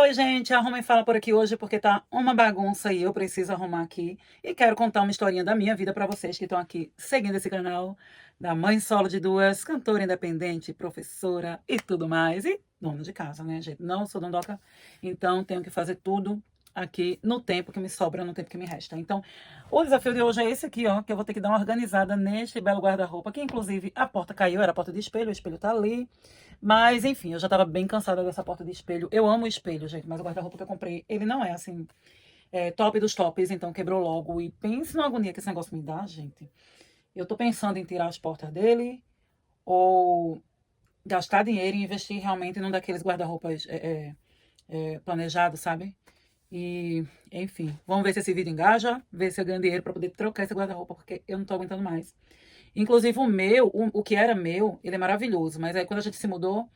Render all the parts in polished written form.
Oi, gente, Arruma e Fala por aqui hoje porque tá uma bagunça e eu preciso arrumar aqui. E quero contar uma historinha da minha vida pra vocês que estão aqui seguindo esse canal, da mãe solo de duas, cantora independente, professora e tudo mais. E dona de casa, né, gente? Não sou dondoca, então tenho que fazer tudo aqui no tempo que me sobra, no tempo que me resta. Então, o desafio de hoje é esse aqui, ó, que eu vou ter que dar uma organizada neste belo guarda-roupa, que inclusive a porta caiu, era a porta de espelho, o espelho tá ali. Mas, enfim, eu já tava bem cansada dessa porta de espelho. Eu amo espelho, gente, mas o guarda-roupa que eu comprei, ele não é, assim, top dos tops, então quebrou logo. E pense na agonia que esse negócio me dá, gente. Eu tô pensando em tirar as portas dele ou gastar dinheiro e investir realmente num daqueles guarda-roupas planejados, sabe? E, enfim, vamos ver se esse vídeo engaja, ver se eu ganho dinheiro pra poder trocar esse guarda-roupa, porque eu não tô aguentando mais. Inclusive o meu, o que era meu, ele é maravilhoso, mas aí quando a gente se mudou,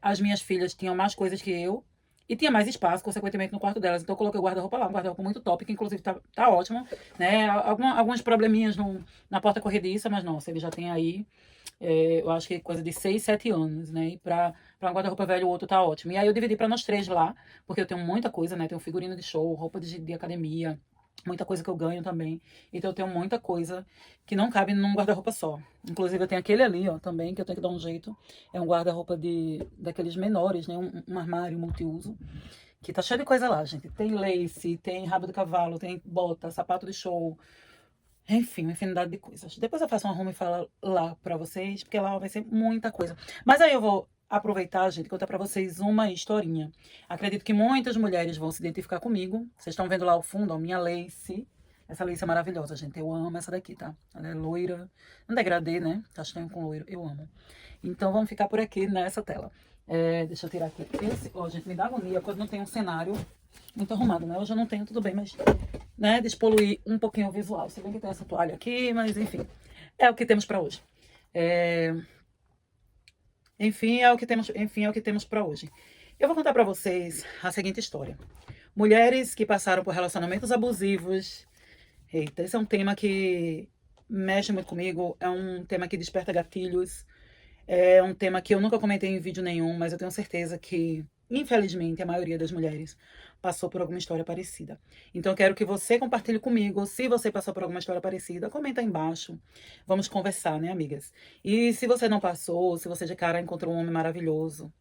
as minhas filhas tinham mais coisas que eu e tinha mais espaço, consequentemente, no quarto delas. Então eu coloquei o guarda-roupa lá, um guarda-roupa muito top, que inclusive tá ótimo, né? Alguns probleminhas na porta corrediça, mas nossa, ele já tem aí, eu acho que coisa de 6, 7 anos, né? E pra um guarda-roupa velho, o outro tá ótimo. E aí eu dividi pra nós três lá, porque eu tenho muita coisa, né? Tenho figurino de show, roupa de academia, muita coisa que eu ganho também. Então eu tenho muita coisa que não cabe num guarda-roupa só. Inclusive eu tenho aquele ali, ó, também, que eu tenho que dar um jeito. É um guarda-roupa daqueles menores, né? Um armário multiuso. Que tá cheio de coisa lá, gente. Tem lace, tem rabo de cavalo, tem bota, sapato de show. Enfim, uma infinidade de coisas. Depois eu faço uma arruma e fala lá pra vocês, porque lá vai ser muita coisa. Mas aí eu vou aproveitar, gente, e contar pra vocês uma historinha. Acredito que muitas mulheres vão se identificar comigo. Vocês estão vendo lá ao fundo, ó, minha lace. Essa lace é maravilhosa, gente. Eu amo essa daqui, tá? Ela é loira. Um degradê, né? Castanho com loiro. Eu amo. Então vamos ficar por aqui nessa tela. Deixa eu tirar aqui. Ó, gente, me dá agonia quando não tem um cenário muito arrumado, né? Hoje eu não tenho, tudo bem, mas, né, despoluir um pouquinho o visual. Se bem que tem essa toalha aqui, mas enfim, é o que temos pra hoje. É... Enfim, é o que temos para hoje. Eu vou contar pra vocês a seguinte história. Mulheres que passaram por relacionamentos abusivos. Eita, esse é um tema que mexe muito comigo, é um tema que desperta gatilhos. É um tema que eu nunca comentei em vídeo nenhum, mas eu tenho certeza que, infelizmente, a maioria das mulheres passou por alguma história parecida. Então, eu quero que você compartilhe comigo. Se você passou por alguma história parecida, comenta aí embaixo. Vamos conversar, né, amigas? E se você não passou, se você de cara encontrou um homem maravilhoso,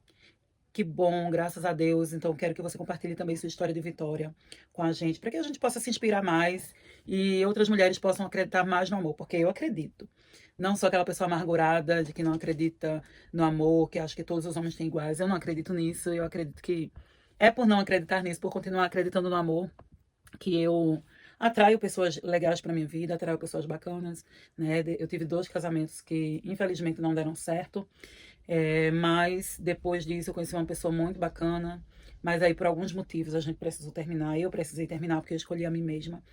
que bom, graças a Deus. Então, quero que você compartilhe também sua história de vitória com a gente, para que a gente possa se inspirar mais e outras mulheres possam acreditar mais no amor, porque eu acredito. Não sou aquela pessoa amargurada de que não acredita no amor, que acha que todos os homens têm iguais. Eu não acredito nisso. Eu acredito que é por não acreditar nisso, por continuar acreditando no amor, que eu atraio pessoas legais para minha vida, atraio pessoas bacanas, né? Eu tive 2 casamentos que infelizmente não deram certo, mas depois disso eu conheci uma pessoa muito bacana, mas aí por alguns motivos a gente precisou terminar, eu precisei terminar porque eu escolhi a mim mesma.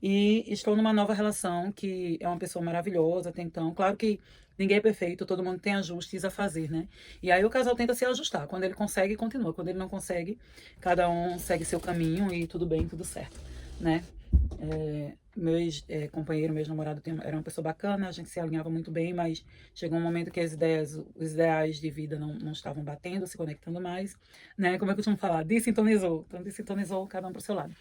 E estou numa nova relação que é uma pessoa maravilhosa até então. Claro que ninguém é perfeito, todo mundo tem ajustes a fazer, né? E aí o casal tenta se ajustar. Quando ele consegue, continua. Quando ele não consegue, cada um segue seu caminho e tudo bem, tudo certo, né? Meu ex-companheiro, meu ex-namorado era uma pessoa bacana, a gente se alinhava muito bem, mas chegou um momento que os ideais de vida não estavam batendo, se conectando mais, né? Como eu costumo falar, desintonizou. Então, desintonizou cada um pro seu lado.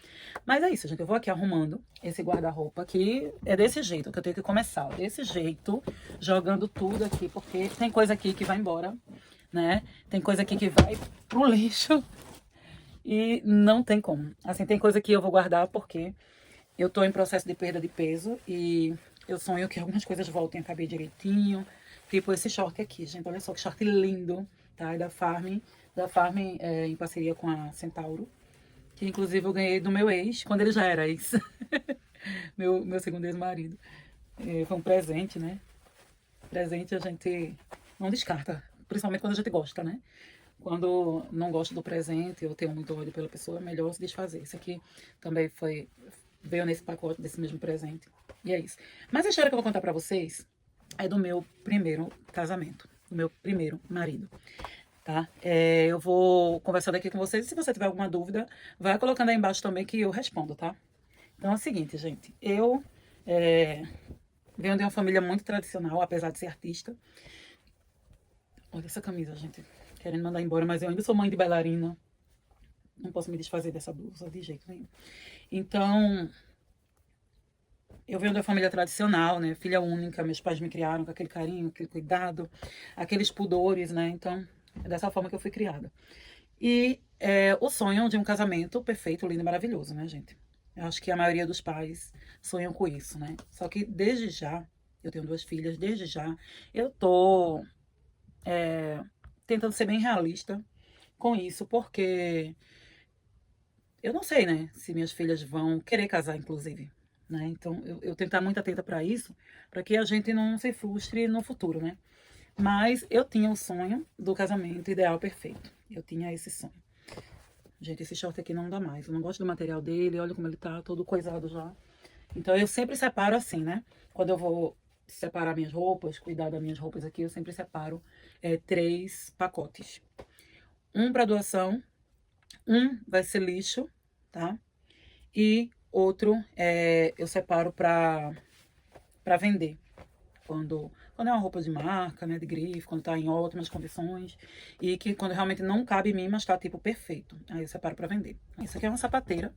Mas é isso, gente. Eu vou aqui arrumando esse guarda-roupa aqui. É desse jeito que eu tenho que começar. Desse jeito, jogando tudo aqui, porque tem coisa aqui que vai embora, né? Tem coisa aqui que vai pro lixo e não tem como. Assim, tem coisa que eu vou guardar porque eu tô em processo de perda de peso e eu sonho que algumas coisas voltem a caber direitinho. Tipo esse short aqui, gente. Olha só que short lindo, tá? É da Farm. Da Farm, em parceria com a Centauro. Que inclusive eu ganhei do meu ex, quando ele já era ex. meu segundo ex-marido. Foi um presente, né? Presente a gente não descarta. Principalmente quando a gente gosta, né? Quando não gosto do presente, eu tenho muito ódio pela pessoa, é melhor se desfazer. Isso aqui também veio nesse pacote desse mesmo presente. E é isso. Mas a história que eu vou contar pra vocês é do meu primeiro casamento, do meu primeiro marido, tá? Eu vou conversando aqui com vocês e se você tiver alguma dúvida, vai colocando aí embaixo também que eu respondo, tá? Então é o seguinte, gente. Eu venho de uma família muito tradicional, apesar de ser artista. Olha essa camisa, gente. Querendo mandar embora, mas eu ainda sou mãe de bailarina. Não posso me desfazer dessa blusa de jeito nenhum. Então, eu venho da família tradicional, né? Filha única, meus pais me criaram com aquele carinho, aquele cuidado, aqueles pudores, né? Então, é dessa forma que eu fui criada. E o sonho de um casamento perfeito, lindo e maravilhoso, né, gente? Eu acho que a maioria dos pais sonham com isso, né? Só que desde já, eu tenho 2 filhas, desde já, eu tô tentando ser bem realista com isso, porque eu não sei, né, se minhas filhas vão querer casar, inclusive, né? Então, eu tenho que estar muito atenta para isso, para que a gente não se frustre no futuro, né? Mas eu tinha o sonho do casamento ideal perfeito. Eu tinha esse sonho. Gente, esse short aqui não dá mais. Eu não gosto do material dele, olha como ele tá, todo coisado já. Então, eu sempre separo assim, né? Quando eu vou separar minhas roupas, cuidar das minhas roupas aqui, eu sempre separo 3 pacotes. Um para doação, um vai ser lixo, tá? E outro eu separo para vender. Quando é uma roupa de marca, né, de grife, quando tá em ótimas condições e que quando realmente não cabe em mim, mas tá tipo perfeito. Aí eu separo para vender. Isso aqui é uma sapateira,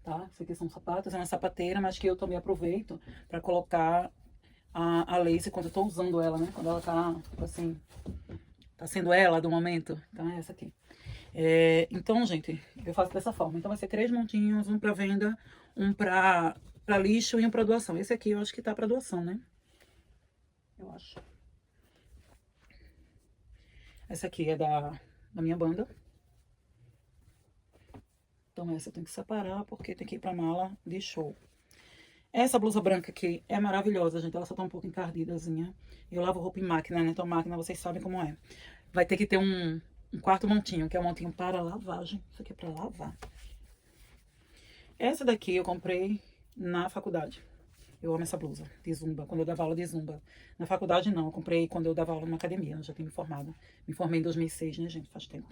tá? Isso aqui são sapatos, é uma sapateira, mas que eu também aproveito para colocar a lace quando eu tô usando ela, né? Quando ela tá, tipo assim, tá sendo ela do momento. Então é essa aqui. Então, gente, eu faço dessa forma. Então vai ser 3 montinhos, um para venda, um para lixo e um para doação. Esse aqui eu acho que tá para doação, né? Eu acho. Essa aqui é da minha banda. Então essa eu tenho que separar porque tem que ir pra mala de show. Essa blusa branca aqui é maravilhosa, gente. Ela só tá um pouco encardidazinha. Eu lavo roupa em máquina, né? Então máquina vocês sabem como é. Vai ter que ter um quarto montinho, que é um montinho para lavagem. Isso aqui é pra lavar. Essa daqui eu comprei na faculdade. Eu amo essa blusa de zumba, quando eu dava aula de zumba. Na faculdade não, eu comprei quando eu dava aula na academia, eu já tinha me formado. Me formei em 2006, né, gente? Faz tempo.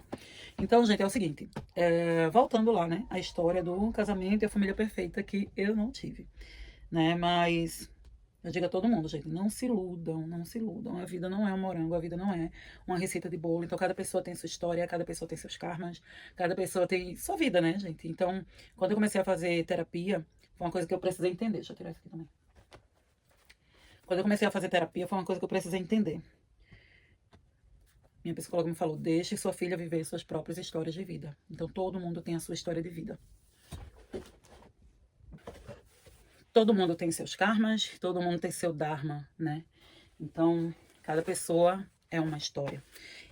Então, gente, é o seguinte, voltando lá, né, a história do casamento e a família perfeita que eu não tive, né, mas eu digo a todo mundo, gente, não se iludam, não se iludam. A vida não é um morango, a vida não é uma receita de bolo. Então, cada pessoa tem sua história, cada pessoa tem seus karmas, cada pessoa tem sua vida, né, gente? Então, quando eu comecei a fazer terapia, foi uma coisa que eu precisei entender. Deixa eu tirar isso aqui também. Quando eu comecei a fazer terapia, foi uma coisa que eu precisei entender. Minha psicóloga me falou, deixe sua filha viver suas próprias histórias de vida. Então, todo mundo tem a sua história de vida. Todo mundo tem seus karmas, todo mundo tem seu dharma, né? Então, cada pessoa é uma história.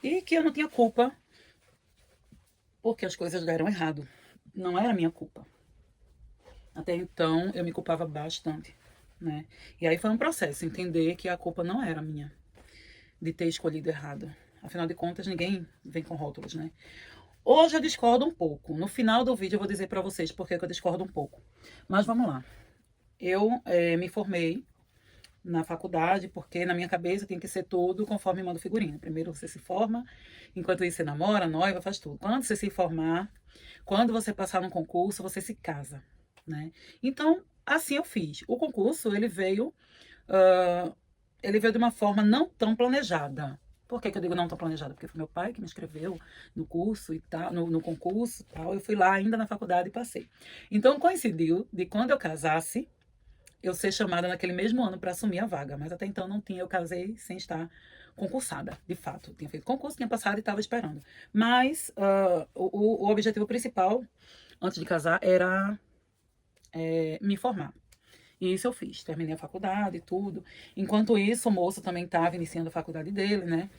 E que eu não tinha culpa porque as coisas deram errado. Não era minha culpa. Até então, eu me culpava bastante, né? E aí foi um processo, entender que a culpa não era minha de ter escolhido errado. Afinal de contas, ninguém vem com rótulos, né? Hoje eu discordo um pouco. No final do vídeo eu vou dizer pra vocês por que eu discordo um pouco. Mas vamos lá. Eu me formei na faculdade, porque na minha cabeça tem que ser tudo conforme manda o figurino. Primeiro você se forma, enquanto isso você namora, noiva, faz tudo. Quando você se formar, quando você passar num concurso, você se casa, né? Então, assim eu fiz. O concurso, ele veio de uma forma não tão planejada. Por que eu digo não tão planejada? Porque foi meu pai que me inscreveu no curso e tal, no concurso e tal. Eu fui lá ainda na faculdade e passei. Então, coincidiu de quando eu casasse, eu ser chamada naquele mesmo ano para assumir a vaga, mas até então não tinha, eu casei sem estar concursada, de fato. Eu tinha feito concurso, tinha passado e estava esperando. Mas o objetivo principal, antes de casar, era me formar. E isso eu fiz, terminei a faculdade e tudo. Enquanto isso, o moço também estava iniciando a faculdade dele, né?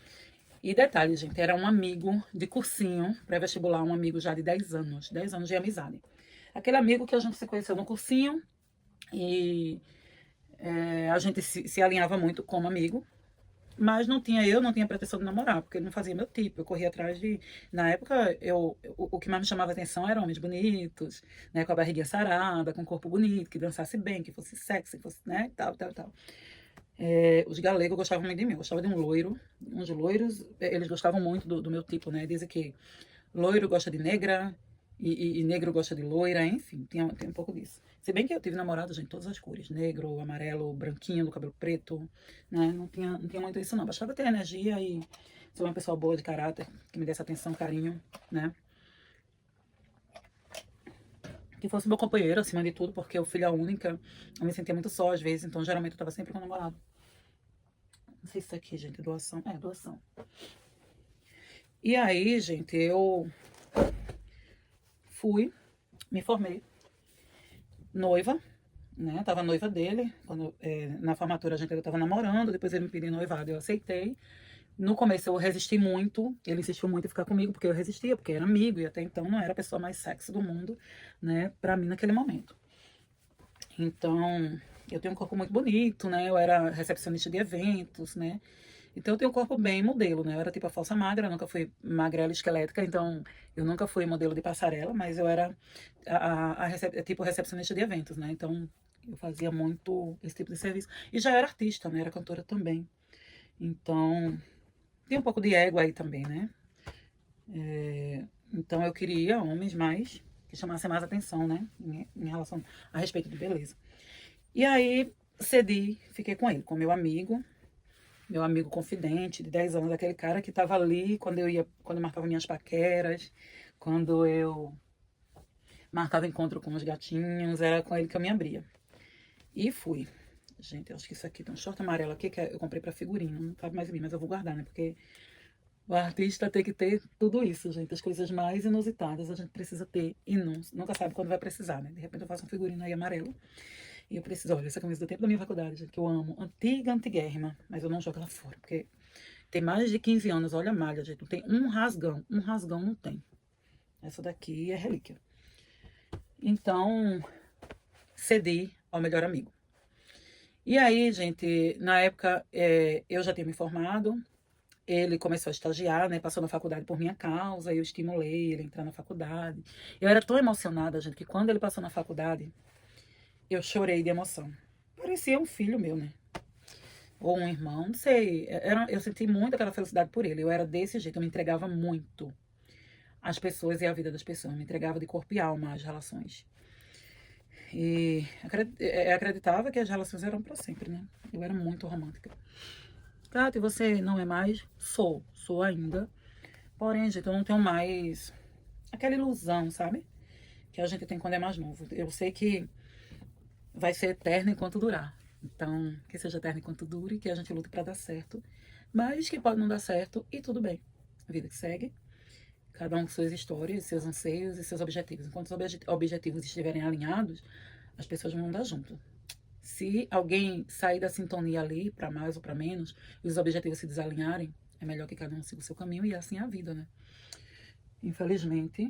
E detalhe, gente, era um amigo de cursinho, pré-vestibular, um amigo já de 10 anos de amizade. Aquele amigo que a gente se conheceu no cursinho, e a gente se alinhava muito como amigo, mas não tinha pretensão de namorar, porque ele não fazia meu tipo. Eu corria atrás de. Na época, o que mais me chamava atenção eram homens bonitos, né, com a barriguinha sarada, com o corpo bonito, que dançasse bem, que fosse sexy, que fosse, né, tal, tal, tal. Os galegos gostavam muito de mim, eu gostava de um loiro. Uns loiros, eles gostavam muito do meu tipo, né? Dizem que loiro gosta de negra e negro gosta de loira, enfim, tem um pouco disso. Se bem que eu tive namorados de todas as cores, negro, amarelo, branquinho, do cabelo preto, né? Não tinha muito isso não, bastava ter energia e ser uma pessoa boa de caráter, que me desse atenção, carinho, né? que fosse meu companheiro, acima de tudo, porque eu filha única, eu me sentia muito só às vezes, então geralmente eu tava sempre com o namorado. Não sei se isso aqui, gente, é doação. É, doação. E aí, gente, eu fui, me formei noiva, né? Tava noiva dele. Na formatura a gente ainda tava namorando, depois ele me pediu noivado, eu aceitei. No começo eu resisti muito, ele insistiu muito em ficar comigo, porque eu resistia, porque era amigo, e até então não era a pessoa mais sexy do mundo, né, pra mim naquele momento. Então, eu tenho um corpo muito bonito, né, eu era recepcionista de eventos, né, então eu tenho um corpo bem modelo, né, eu era tipo a falsa magra, nunca fui magrela esquelética, então eu nunca fui modelo de passarela, mas eu era tipo recepcionista de eventos, né, então eu fazia muito esse tipo de serviço. E já era artista, né, era cantora também. Então, tem um pouco de ego aí também, né? Então eu queria homens mais que chamassem mais atenção, né? Em relação a respeito de beleza. E aí cedi, fiquei com ele, com meu amigo confidente de 10 anos, aquele cara que tava ali quando eu marcava minhas paqueras, quando eu marcava encontro com os gatinhos, era com ele que eu me abria. E fui. Gente, eu acho que isso aqui tem um short amarelo aqui que eu comprei pra figurino, não cabe mais em mim, mas eu vou guardar, né? Porque o artista tem que ter tudo isso, gente. As coisas mais inusitadas a gente precisa ter e nunca sabe quando vai precisar, né? De repente eu faço um figurino aí amarelo e eu preciso, olha, essa camisa do tempo da minha faculdade, gente, que eu amo. Antiga, antiguérrima, mas eu não jogo ela fora, porque tem mais de 15 anos, olha a malha, gente. Não tem um rasgão não tem. Essa daqui é relíquia. Então, cedi ao melhor amigo. E aí, gente, na época eu já tinha me formado, ele começou a estagiar, né? Passou na faculdade por minha causa, eu estimulei ele a entrar na faculdade. Eu era tão emocionada, gente, que quando ele passou na faculdade, eu chorei de emoção. Parecia um filho meu, né? Ou um irmão, não sei. Eu senti muito aquela felicidade por ele. Eu era desse jeito, eu me entregava muito às pessoas e à vida das pessoas. Eu me entregava de corpo e alma às relações. E acreditava que as relações eram para sempre, né? Eu era muito romântica. Cátia, você não é mais? Sou ainda. Porém, gente, eu não tenho mais aquela ilusão, sabe? Que a gente tem quando é mais novo. Eu sei que vai ser eterno enquanto durar. Então, que seja eterno enquanto dure, que a gente lute pra dar certo. Mas que pode não dar certo e tudo bem. A vida que segue. Cada um com suas histórias, seus anseios e seus objetivos. Enquanto os objetivos estiverem alinhados, as pessoas vão andar junto. Se alguém sair da sintonia ali, para mais ou para menos, e os objetivos se desalinharem, é melhor que cada um siga o seu caminho, e assim é a vida, né? Infelizmente,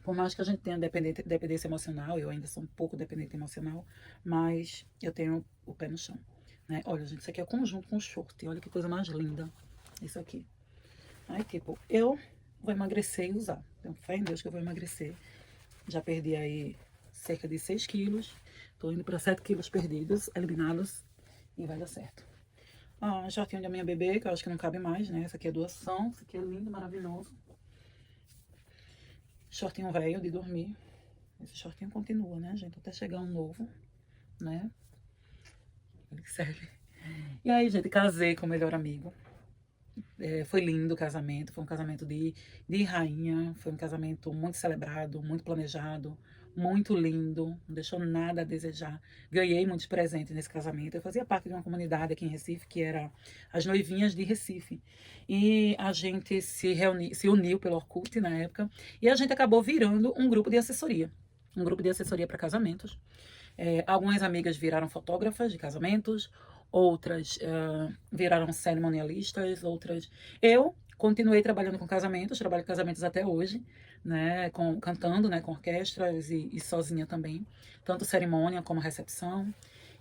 por mais que a gente tenha dependência emocional, eu ainda sou um pouco dependente emocional, mas eu tenho o pé no chão, né? Olha, gente, isso aqui é conjunto com short, olha que coisa mais linda, isso aqui. Aí, tipo, eu vou emagrecer e usar, tenho fé em Deus que eu vou emagrecer. Já perdi aí cerca de 6 quilos, tô indo para 7 quilos perdidos, eliminados, e vai dar certo. Ah, shortinho da minha bebê, que eu acho que não cabe mais, né? Essa aqui é doação, esse aqui é lindo, maravilhoso. Shortinho velho de dormir. Esse shortinho continua, né, gente? Até chegar um novo, né? Ele serve. E aí, gente, casei com o melhor amigo. Foi lindo o casamento, foi um casamento de rainha, foi um casamento muito celebrado, muito planejado, muito lindo, não deixou nada a desejar. Ganhei muitos presentes nesse casamento. Eu fazia parte de uma comunidade aqui em Recife, que era as Noivinhas de Recife. E a gente se uniu pelo Orkut na época, e a gente acabou virando um grupo de assessoria. Um grupo de assessoria para casamentos. Algumas amigas viraram fotógrafas de casamentos, outras viraram cerimonialistas, outras. Eu continuei trabalhando com casamentos, trabalho com casamentos até hoje, né, cantando, né, com orquestras e sozinha também, tanto cerimônia como recepção.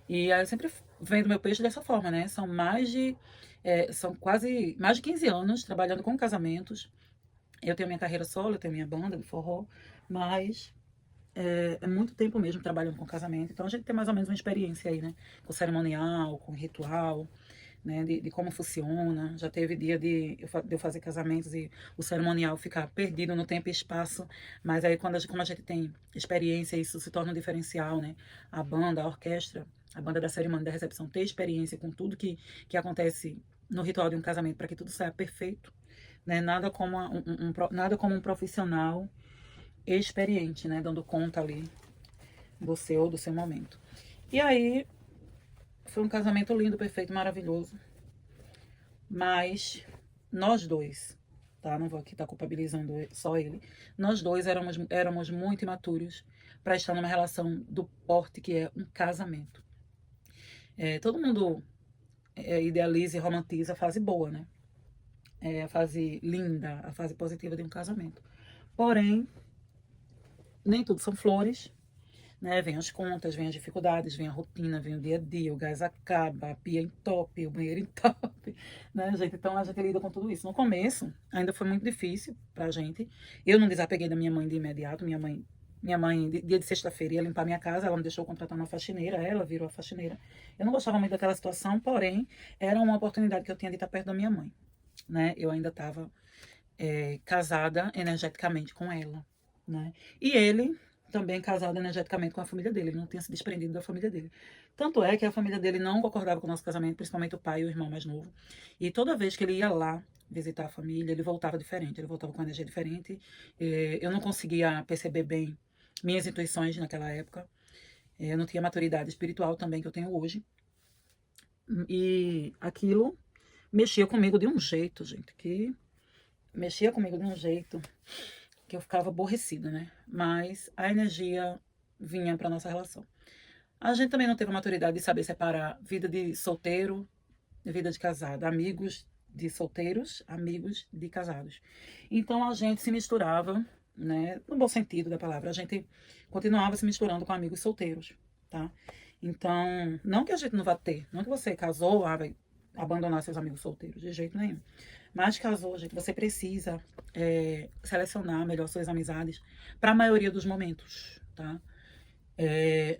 E aí eu sempre vendo meu peixe dessa forma, né? São quase mais de 15 anos trabalhando com casamentos. Eu tenho minha carreira solo, eu tenho minha banda de forró, mas é muito tempo mesmo trabalhando com casamento, então a gente tem mais ou menos uma experiência aí, né? Com cerimonial, com ritual, né? De como funciona. Já teve dia de eu fazer casamentos e o cerimonial ficar perdido no tempo e espaço, mas aí como a gente tem experiência, isso se torna um diferencial, né? A banda, a orquestra, a banda da cerimônia e da recepção ter experiência com tudo que acontece no ritual de um casamento para que tudo saia perfeito, né? Nada como nada como um profissional experiente, né, dando conta ali do seu momento. E aí, foi um casamento lindo, perfeito, maravilhoso. Mas nós dois, tá? Não vou aqui estar culpabilizando só ele. Nós dois éramos muito imaturos para estar numa relação do porte que é um casamento. Todo mundo idealiza e romantiza a fase boa, né? A fase linda, a fase positiva de um casamento. Porém, nem tudo são flores, né? Vem as contas, vem as dificuldades, vem a rotina, vem o dia a dia, o gás acaba, a pia entope, o banheiro entope, né, gente? Então a gente lida com tudo isso. No começo, ainda foi muito difícil pra gente. Eu não desapeguei da minha mãe de imediato. Minha mãe, dia de sexta-feira, ia limpar minha casa, ela me deixou contratar uma faxineira, ela virou a faxineira. Eu não gostava muito daquela situação, porém, era uma oportunidade que eu tinha de estar perto da minha mãe, né? Eu ainda estava casada energeticamente com ela, né? E ele também casado energeticamente com a família dele, ele não tinha se desprendido da família dele. Tanto é que a família dele não concordava com o nosso casamento, principalmente o pai e o irmão mais novo. E toda vez que ele ia lá visitar a família, ele voltava diferente, ele voltava com energia diferente. Eu não conseguia perceber bem minhas intuições naquela época. Eu não tinha maturidade espiritual também que eu tenho hoje. E aquilo mexia comigo de um jeito, gente, que mexia comigo de um jeito que eu ficava aborrecida, né? Mas a energia vinha para nossa relação. A gente também não teve a maturidade de saber separar vida de solteiro e vida de casado, amigos de solteiros, amigos de casados. Então a gente se misturava, né? No bom sentido da palavra, a gente continuava se misturando com amigos solteiros, tá? Então, não que a gente não vá ter, não que você casou, vai abandonar seus amigos solteiros, de jeito nenhum. Mas casou, gente, você precisa selecionar melhor suas amizades para a maioria dos momentos, tá?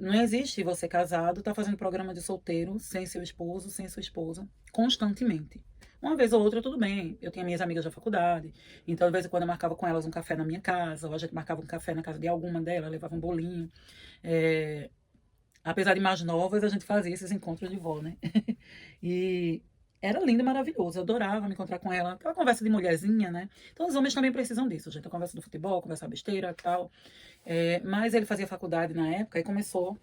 Não existe você casado, tá fazendo programa de solteiro sem seu esposo, sem sua esposa, constantemente. Uma vez ou outra, tudo bem. Eu tinha minhas amigas da faculdade, então de vez em quando eu marcava com elas um café na minha casa, ou a gente marcava um café na casa de alguma delas, levava um bolinho. Apesar de mais novas, a gente fazia esses encontros de vó, né? E era lindo e maravilhoso. Eu adorava me encontrar com ela. Aquela conversa de mulherzinha, né? Então os homens também precisam disso, gente. A conversa do futebol, conversar besteira e tal. Mas ele fazia faculdade na época e começou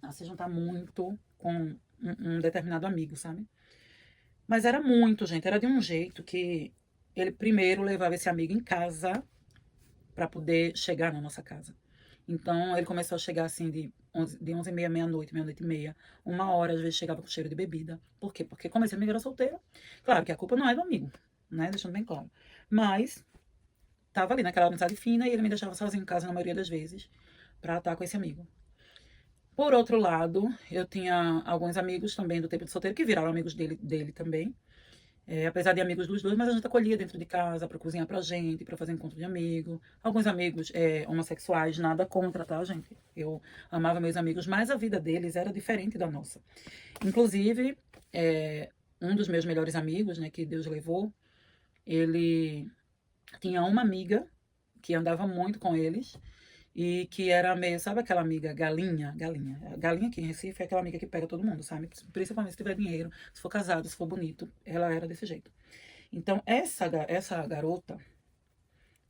a se juntar muito com um determinado amigo, sabe? Mas era muito, gente. Era de um jeito que ele primeiro levava esse amigo em casa para poder chegar na nossa casa. Então, ele começou a chegar assim de 11h30, meia-noite, meia-noite e meia, 1 hora, às vezes chegava com cheiro de bebida. Por quê? Porque como esse amigo era solteiro, claro que a culpa não é do amigo, né? Deixando bem claro. Mas, tava ali naquela amizade fina e ele me deixava sozinho em casa na maioria das vezes pra estar com esse amigo. Por outro lado, eu tinha alguns amigos também do tempo de solteiro que viraram amigos dele também. Apesar de amigos dos dois, mas a gente acolhia dentro de casa para cozinhar pra gente, para fazer encontro de amigo. Alguns amigos homossexuais, nada contra, tá, gente? Eu amava meus amigos, mas a vida deles era diferente da nossa. Inclusive, um dos meus melhores amigos, né, que Deus levou, ele tinha uma amiga que andava muito com eles e que era meio, sabe aquela amiga galinha? Galinha. Galinha aqui em Recife é aquela amiga que pega todo mundo, sabe? Principalmente se tiver dinheiro, se for casado, se for bonito. Ela era desse jeito. Então, essa garota,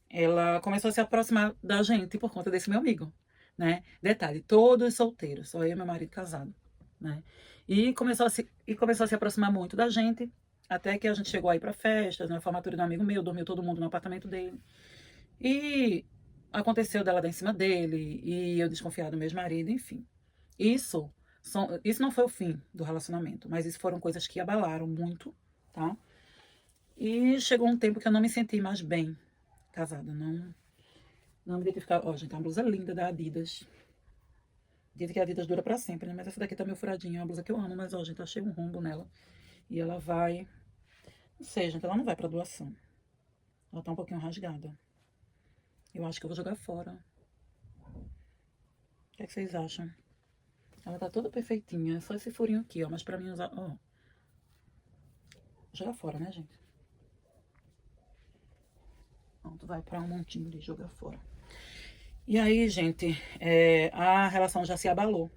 ela começou a se aproximar da gente por conta desse meu amigo, né? Detalhe, todos solteiros, só eu e meu marido casado, né? E começou a se aproximar muito da gente, até que a gente chegou aí pra festas, na formatura de um amigo meu, dormiu todo mundo no apartamento dele. E aconteceu dela dar em cima dele, e eu desconfiar do meu ex-marido, enfim. Isso, isso não foi o fim do relacionamento, mas isso foram coisas que abalaram muito, tá? E chegou um tempo que eu não me senti mais bem casada, não me identificava. Ó, gente, é uma blusa linda da Adidas. Dizem que a Adidas dura pra sempre, né? Mas essa daqui tá meio furadinha, é uma blusa que eu amo, mas ó, gente, achei um rombo nela. E ela vai, não sei, gente, ela não vai pra doação. Ela tá um pouquinho rasgada. Eu acho que eu vou jogar fora. O que é que vocês acham? Ela tá toda perfeitinha, é só esse furinho aqui, ó. Mas pra mim usar, ó. Vou jogar fora, né, gente? Pronto, vai pra um montinho de jogar fora. E aí, gente, a relação já se abalou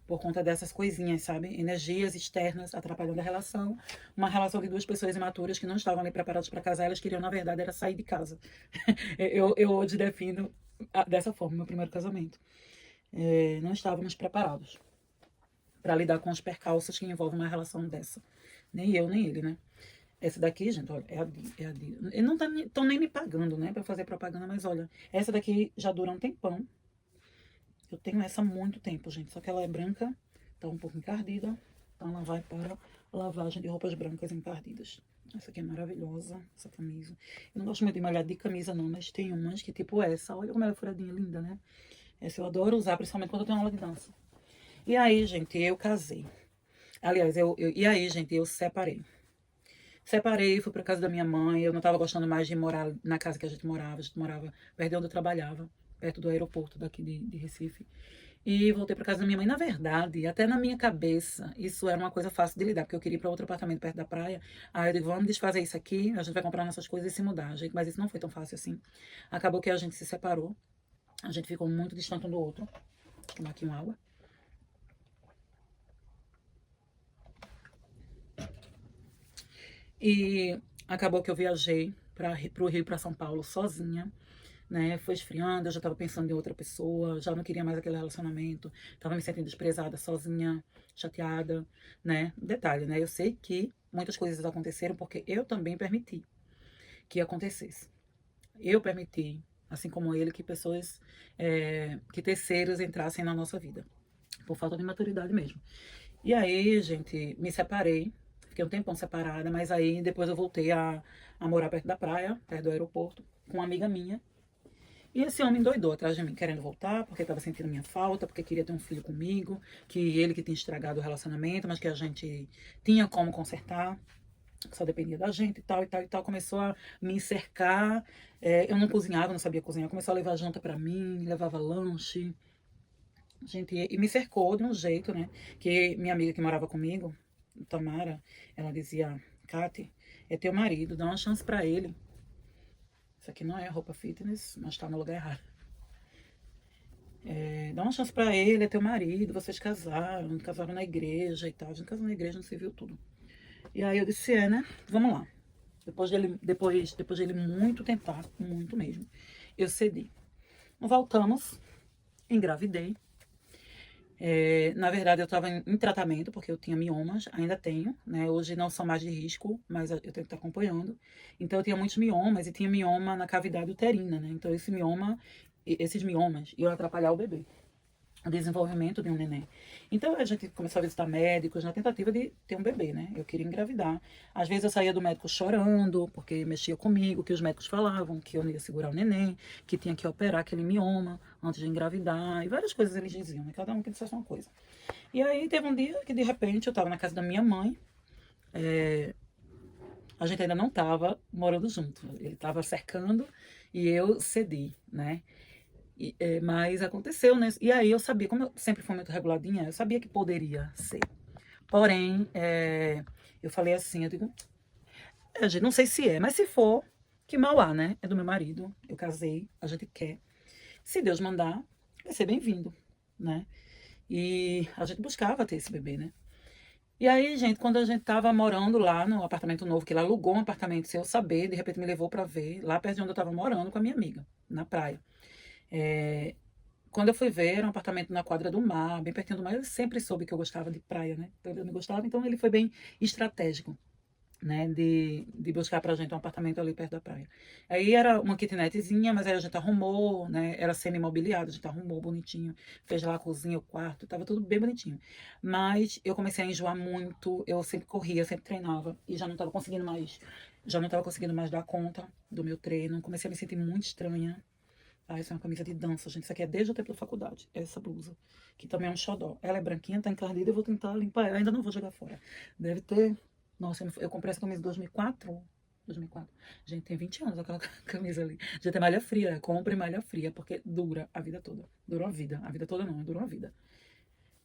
por conta dessas coisinhas, sabe? Energias externas atrapalhando a relação. Uma relação de duas pessoas imaturas que não estavam ali preparadas para casar, elas queriam, na verdade, era sair de casa. Eu hoje defino dessa forma, meu primeiro casamento. não estávamos preparados para lidar com os percalços que envolvem uma relação dessa. Nem eu, nem ele, né? Essa daqui, gente, olha, é a Di. Eles não estão nem me pagando, né, pra fazer propaganda, mas olha, essa daqui já dura um tempão. Eu tenho essa há muito tempo, gente, só que ela é branca, tá um pouco encardida, então ela vai para lavagem de roupas brancas encardidas. Essa aqui é maravilhosa, essa camisa. Eu não gosto muito de malhar de camisa, não, mas tem umas que, tipo essa, olha como ela é furadinha, linda, né? Essa eu adoro usar, principalmente quando eu tenho aula de dança. E aí, gente, eu casei. Aliás, e aí, gente, eu separei. Separei, fui pra casa da minha mãe. Eu não tava gostando mais de morar na casa que a gente morava. A gente morava perto de onde eu trabalhava, perto do aeroporto daqui de Recife. E voltei pra casa da minha mãe. Na verdade, até na minha cabeça, isso era uma coisa fácil de lidar, porque eu queria ir pra outro apartamento perto da praia. Aí eu digo, vamos desfazer isso aqui, a gente vai comprar nossas coisas e se mudar, gente. Mas isso não foi tão fácil assim. Acabou que a gente se separou. A gente ficou muito distante um do outro. Vou tomar aqui uma água. E acabou que eu viajei para o Rio, para São Paulo, sozinha, né? Foi esfriando, eu já estava pensando em outra pessoa, já não queria mais aquele relacionamento, estava me sentindo desprezada, sozinha, chateada, né? Detalhe, né? Eu sei que muitas coisas aconteceram porque eu também permiti que acontecesse. Eu permiti, assim como ele, que pessoas, que terceiros entrassem na nossa vida, por falta de maturidade mesmo. E aí, gente, me separei. Fiquei um tempão separada, mas aí depois eu voltei a morar perto da praia, perto do aeroporto, com uma amiga minha. E esse homem doidou atrás de mim, querendo voltar, porque estava sentindo minha falta, porque queria ter um filho comigo, que ele que tinha estragado o relacionamento, mas que a gente tinha como consertar, só dependia da gente e tal, e tal, e tal. Começou a me cercar. Eu não cozinhava, não sabia cozinhar. Começou a levar janta para mim, levava lanche. Gente, e me cercou de um jeito, né? Que minha amiga que morava comigo, Tamara, ela dizia: Kati, é teu marido, dá uma chance pra ele. Isso aqui não é roupa fitness, mas tá no lugar errado. Dá uma chance pra ele, é teu marido, vocês casaram na igreja e tal. A gente casou na igreja, não se viu tudo. E aí eu disse: né? Vamos lá. Depois dele muito tentar, muito mesmo, eu cedi. Voltamos, engravidei. Na verdade, eu estava em tratamento, porque eu tinha miomas, ainda tenho, né? Hoje não são mais de risco, mas eu tenho que estar acompanhando. Então, eu tinha muitos miomas e tinha mioma na cavidade uterina, né? Então, esses miomas iam atrapalhar o bebê, o desenvolvimento de um neném. Então a gente começou a visitar médicos na tentativa de ter um bebê, né? Eu queria engravidar. Às vezes eu saía do médico chorando, porque mexia comigo, que os médicos falavam que eu não ia segurar o neném, que tinha que operar aquele mioma antes de engravidar, e várias coisas eles diziam, né? Cada um que dissesse uma coisa. E aí teve um dia que de repente eu estava na casa da minha mãe, a gente ainda não estava morando junto, ele estava cercando e eu cedi, né? Mas aconteceu, né? E aí eu sabia, como eu sempre fui muito reguladinha, eu sabia que poderia ser. Porém, eu falei assim, eu digo, gente, não sei se é, mas se for, que mal há, né? É do meu marido, eu casei, a gente quer. Se Deus mandar, vai ser bem-vindo, né? E a gente buscava ter esse bebê, né? E aí, gente, quando a gente tava morando lá no apartamento novo, que ele alugou um apartamento sem eu saber, de repente me levou pra ver, lá perto de onde eu tava morando com a minha amiga, na praia. É, Quando eu fui ver, era um apartamento na quadra do mar, bem pertinho do mar. Ele sempre soube que eu gostava de praia, né? Então ele me gostava, então ele foi bem estratégico, né? De buscar pra gente um apartamento ali perto da praia. Aí era uma kitnetzinha, mas aí a gente arrumou, né? Era semi-imobiliado, a gente arrumou bonitinho, fez lá a cozinha, o quarto, tava tudo bem bonitinho. Mas eu comecei a enjoar muito, eu sempre corria, sempre treinava, e já não tava conseguindo mais dar conta do meu treino, comecei a me sentir muito estranha. Ah, essa é uma camisa de dança, gente. Isso aqui é desde o tempo da faculdade. Essa blusa. Que também é um xodó. Ela é branquinha, tá encardida. Eu vou tentar limpar ela. Ainda não vou jogar fora. Deve ter. Nossa, eu comprei essa camisa em 2004. 2004. Gente, tem 20 anos aquela camisa ali. Gente, é malha fria. Compre malha fria, porque dura a vida toda. Durou a vida. A vida toda não, durou a vida.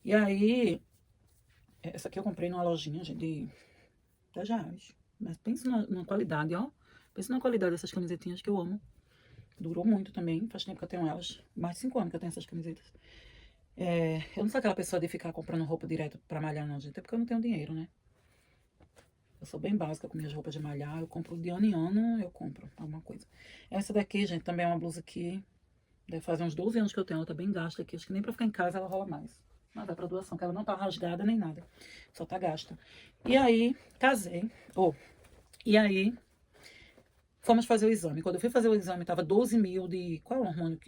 E aí, essa aqui eu comprei numa lojinha, gente, de 10 reais. Mas pensa na qualidade, ó. Pensa na qualidade dessas camisetinhas que eu amo. Durou muito também, faz tempo que eu tenho elas. Mais de 5 anos que eu tenho essas camisetas. Eu não sou aquela pessoa de ficar comprando roupa direto pra malhar, não, gente. É porque eu não tenho dinheiro, né? Eu sou bem básica com minhas roupas de malhar. Eu compro de ano em ano, eu compro alguma coisa. Essa daqui, gente, também é uma blusa que Deve fazer uns 12 anos que eu tenho, ela tá bem gasta aqui. Acho que nem pra ficar em casa ela rola mais. Mas vai pra doação, que ela não tá rasgada nem nada. Só tá gasta. E aí, casei. E aí, fomos fazer o exame. Quando eu fui fazer o exame, tava 12 mil de... Qual é o hormônio?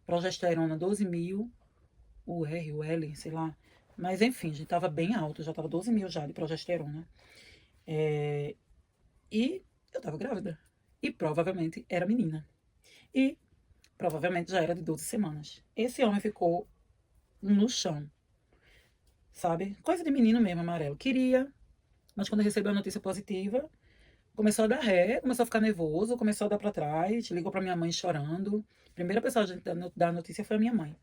Progesterona, 12 mil. O R, o L, sei lá. Mas enfim, já tava bem alto. Já tava 12 mil já de progesterona. E eu tava grávida. E provavelmente era menina. E provavelmente já era de 12 semanas. Esse homem ficou no chão, sabe? Coisa de menino mesmo, amarelo. Queria, mas quando recebeu a notícia positiva, começou a dar ré, começou a ficar nervoso, começou a dar pra trás, ligou pra minha mãe chorando. A primeira pessoa a dar notícia foi a minha mãe.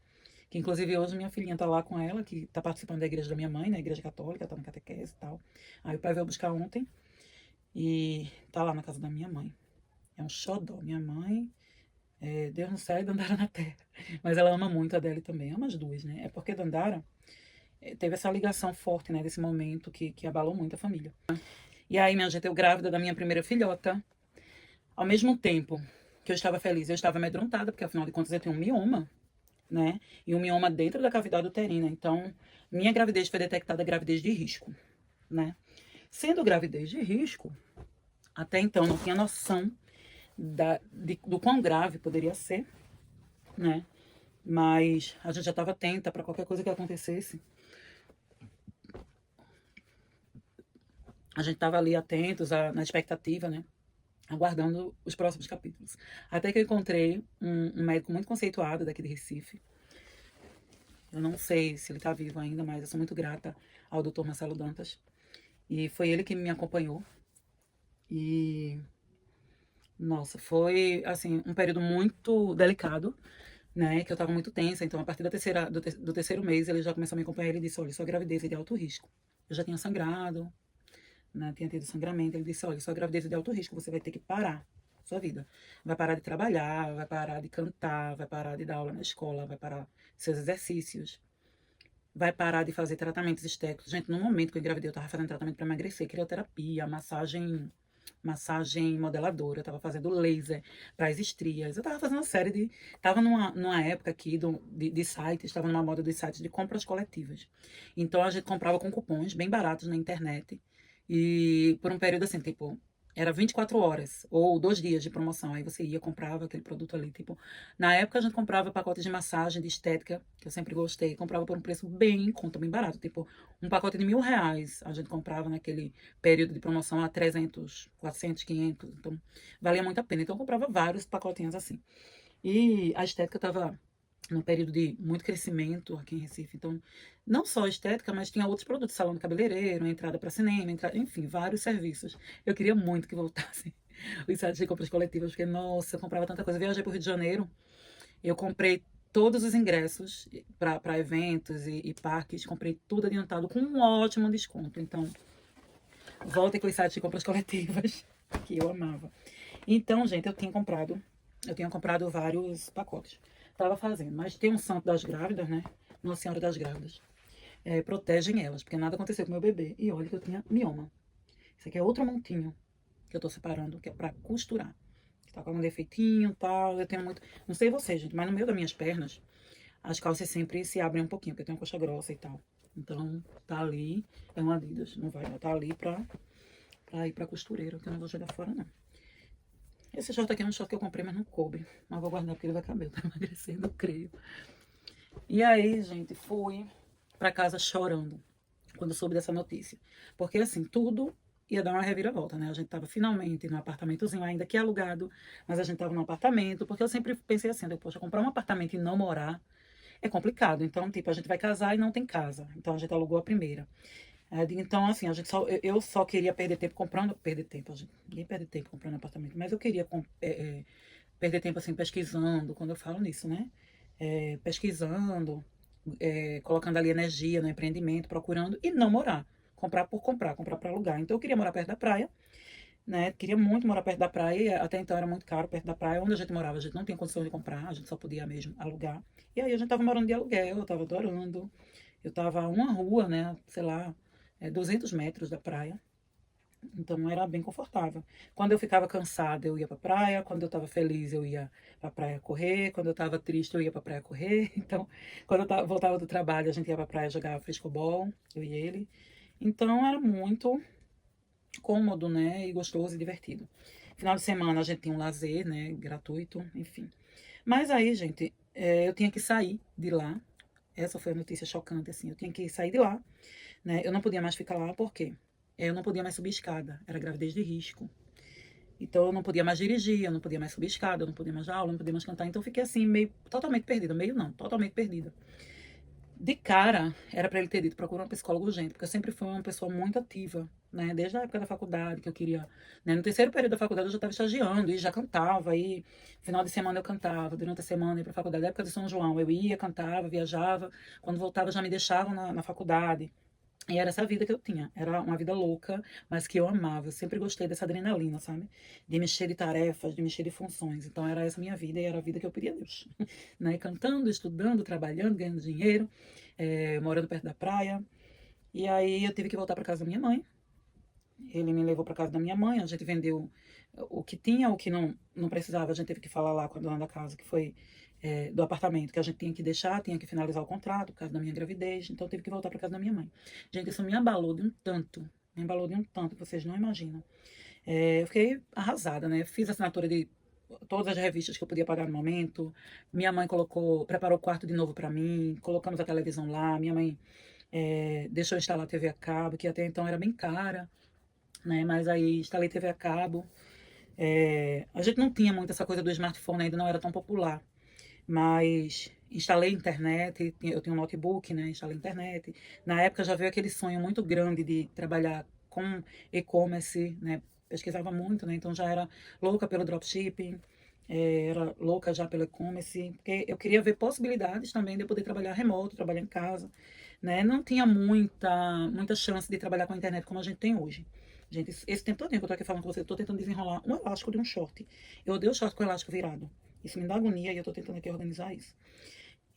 Que inclusive hoje minha filhinha tá lá com ela, que tá participando da igreja da minha mãe, na igreja católica, tá na catequese e tal. Aí o pai veio buscar ontem e tá lá na casa da minha mãe. É um xodó. Minha mãe, Deus no céu e Dandara na terra. Mas ela ama muito a Adele também, ama as duas, né? É porque Dandara teve essa ligação forte, né, desse momento que abalou muito a família. E aí, minha gente, eu grávida da minha primeira filhota, ao mesmo tempo que eu estava feliz, eu estava amedrontada, porque afinal de contas eu tenho um mioma, né? E um mioma dentro da cavidade uterina. Então, minha gravidez foi detectada gravidez de risco, né? Sendo gravidez de risco, até então não tinha noção do quão grave poderia ser, né? Mas a gente já estava atenta para qualquer coisa que acontecesse. A gente estava ali atentos, na expectativa, né? Aguardando os próximos capítulos. Até que eu encontrei um médico muito conceituado daqui de Recife. Eu não sei se ele está vivo ainda, mas eu sou muito grata ao Dr. Marcelo Dantas. E foi ele que me acompanhou. E, nossa, foi, assim, um período muito delicado, né? Que eu estava muito tensa. Então, a partir do terceiro mês, ele já começou a me acompanhar. Ele disse: olha, sua gravidez é de alto risco. Eu já tinha sangrado, né? Tinha tido sangramento. Ele disse: olha, sua gravidez é de alto risco, você vai ter que parar sua vida. Vai parar de trabalhar, vai parar de cantar, vai parar de dar aula na escola, vai parar seus exercícios, vai parar de fazer tratamentos estéticos. Gente, no momento que eu engravidei, eu tava fazendo tratamento para emagrecer, crioterapia, massagem modeladora, eu tava fazendo laser para as estrias. Eu tava fazendo uma série de... Tava numa época aqui de sites, tava numa moda dos sites de compras coletivas. Então a gente comprava com cupons bem baratos na internet. E por um período assim, tipo, era 24 horas ou 2 dias de promoção. Aí você ia, comprava aquele produto ali. Tipo, na época a gente comprava pacotes de massagem, de estética, que eu sempre gostei. Comprava por um preço bem em conta, bem barato. Tipo, um pacote de R$ 1.000 a gente comprava naquele período de promoção a 300, 400, 500. Então, valia muito a pena. Então, eu comprava vários pacotinhos assim. E a estética estava num período de muito crescimento aqui em Recife. Então, não só estética, mas tinha outros produtos, salão de cabeleireiro, entrada para cinema, enfim, vários serviços. Eu queria muito que voltassem os sites de compras coletivas, porque, nossa, eu comprava tanta coisa. Eu viajei para o Rio de Janeiro, eu comprei todos os ingressos para eventos e parques, comprei tudo adiantado com um ótimo desconto. Então, voltem com os sites de compras coletivas, que eu amava. Então, gente, eu tinha comprado vários pacotes. Tava fazendo, mas tem um santo das grávidas, né? Nossa Senhora das Grávidas. Protegem elas, porque nada aconteceu com meu bebê. E olha que eu tinha mioma. Esse aqui é outro montinho que eu tô separando, que é pra costurar. Que tá com um defeitinho e tal. Eu tenho muito... Não sei vocês, gente, mas no meio das minhas pernas, as calças sempre se abrem um pouquinho, porque eu tenho coxa grossa e tal. Então, tá ali. É um Adidas, não vai, não. Tá ali pra ir pra costureira, que eu não vou jogar fora, não. Esse short aqui é um short que eu comprei, mas não coube. Mas vou guardar porque ele vai caber. Eu tô emagrecendo, eu creio. E aí, gente, fui pra casa chorando quando soube dessa notícia. Porque, assim, tudo ia dar uma reviravolta, né? A gente tava finalmente num apartamentozinho, ainda que alugado, mas a gente tava num apartamento, porque eu sempre pensei assim, poxa, comprar um apartamento e não morar é complicado. Então, tipo, a gente vai casar e não tem casa. Então, a gente alugou a primeira. Então, assim, eu só queria perder tempo comprando. Perder tempo, a gente, ninguém perde tempo comprando apartamento, mas eu queria perder tempo, assim, pesquisando, quando eu falo nisso, né? Pesquisando, colocando ali energia no empreendimento, procurando e não morar. Comprar por comprar, comprar para alugar. Então, eu queria morar perto da praia, né? Queria muito morar perto da praia, e até então era muito caro perto da praia. Onde a gente morava, a gente não tinha condição de comprar, a gente só podia mesmo alugar. E aí a gente tava morando de aluguel, eu tava adorando. Eu tava a uma rua, né? Sei lá, 200 metros da praia. Então era bem confortável. Quando eu ficava cansada, eu ia pra praia. Quando eu tava feliz, eu ia pra praia correr. Quando eu tava triste, eu ia pra praia correr. Então, quando voltava do trabalho, a gente ia pra praia jogar frescobol, eu e ele. Então era muito cômodo, né? E gostoso e divertido. Final de semana a gente tinha um lazer, né? Gratuito, enfim. Mas aí, gente, eu tinha que sair de lá. Essa foi a notícia chocante, assim. Eu tinha que sair de lá, né? Eu não podia mais ficar lá, por quê? Eu não podia mais subir escada. Era gravidez de risco. Então eu não podia mais dirigir, eu não podia mais subir escada, eu não podia mais dar aula, eu não podia mais cantar. Então eu fiquei assim, meio totalmente perdida. Meio não, totalmente perdida. De cara, era para ele ter dito, procura um psicólogo urgente, porque eu sempre fui uma pessoa muito ativa, né? Desde a época da faculdade, que eu queria, né? No terceiro período da faculdade eu já estava estagiando e já cantava, aí final de semana eu cantava, durante a semana eu ia pra faculdade, na época de São João, eu ia, cantava, viajava, quando voltava já me deixavam na faculdade. E era essa vida que eu tinha. Era uma vida louca, mas que eu amava. Eu sempre gostei dessa adrenalina, sabe? De mexer de tarefas, de mexer de funções. Então era essa minha vida e era a vida que eu pedia a Deus. Né? Cantando, estudando, trabalhando, ganhando dinheiro, morando perto da praia. E aí eu tive que voltar para casa da minha mãe. Ele me levou para casa da minha mãe. A gente vendeu o que tinha, o que não precisava. A gente teve que falar lá com a dona da casa, que foi do apartamento, que a gente tinha que deixar, tinha que finalizar o contrato por causa da minha gravidez. Então eu tive que voltar para casa da minha mãe. Gente, isso me abalou de um tanto. Me abalou de um tanto que vocês não imaginam. Eu fiquei arrasada, né? Fiz assinatura de todas as revistas que eu podia pagar no momento. Minha mãe preparou o quarto de novo para mim, colocamos a televisão lá. Minha mãe deixou eu instalar a TV a cabo, que até então era bem cara, né? Mas aí instalei TV a cabo. A gente não tinha muito essa coisa do smartphone, ainda não era tão popular. Mas instalei internet, eu tinha um notebook, né? Instalei internet. Na época já veio aquele sonho muito grande de trabalhar com e-commerce, né? Pesquisava muito, né? Então já era louca pelo dropshipping, era louca já pelo e-commerce, porque eu queria ver possibilidades também de eu poder trabalhar remoto, trabalhar em casa, né? Não tinha muita chance de trabalhar com a internet como a gente tem hoje. Gente, esse tempo todo que eu tô aqui falando com você, eu tô tentando desenrolar um elástico de um short. Eu odeio short com elástico virado. Isso me dá agonia e eu tô tentando aqui organizar isso.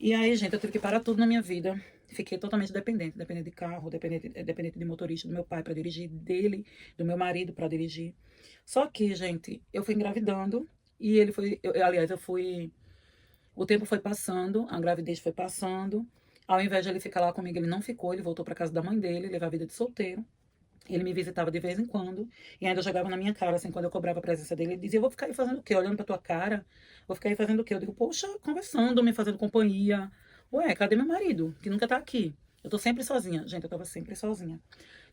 E aí, gente, eu tive que parar tudo na minha vida. Fiquei totalmente dependente de carro, dependente de motorista, do meu pai para dirigir, dele, do meu marido para dirigir. Só que, gente, eu fui engravidando e ele foi, aliás, eu fui, o tempo foi passando, a gravidez foi passando. Ao invés de ele ficar lá comigo, ele não ficou, ele voltou para casa da mãe dele, levar a vida de solteiro. Ele me visitava de vez em quando e ainda jogava na minha cara, assim, quando eu cobrava a presença dele. Ele dizia: Eu vou ficar aí fazendo o quê? Olhando pra tua cara? Vou ficar aí fazendo o quê? Eu digo: Poxa, conversando, me fazendo companhia. Ué, cadê meu marido? Que nunca tá aqui. Eu tô sempre sozinha. Gente, eu tava sempre sozinha.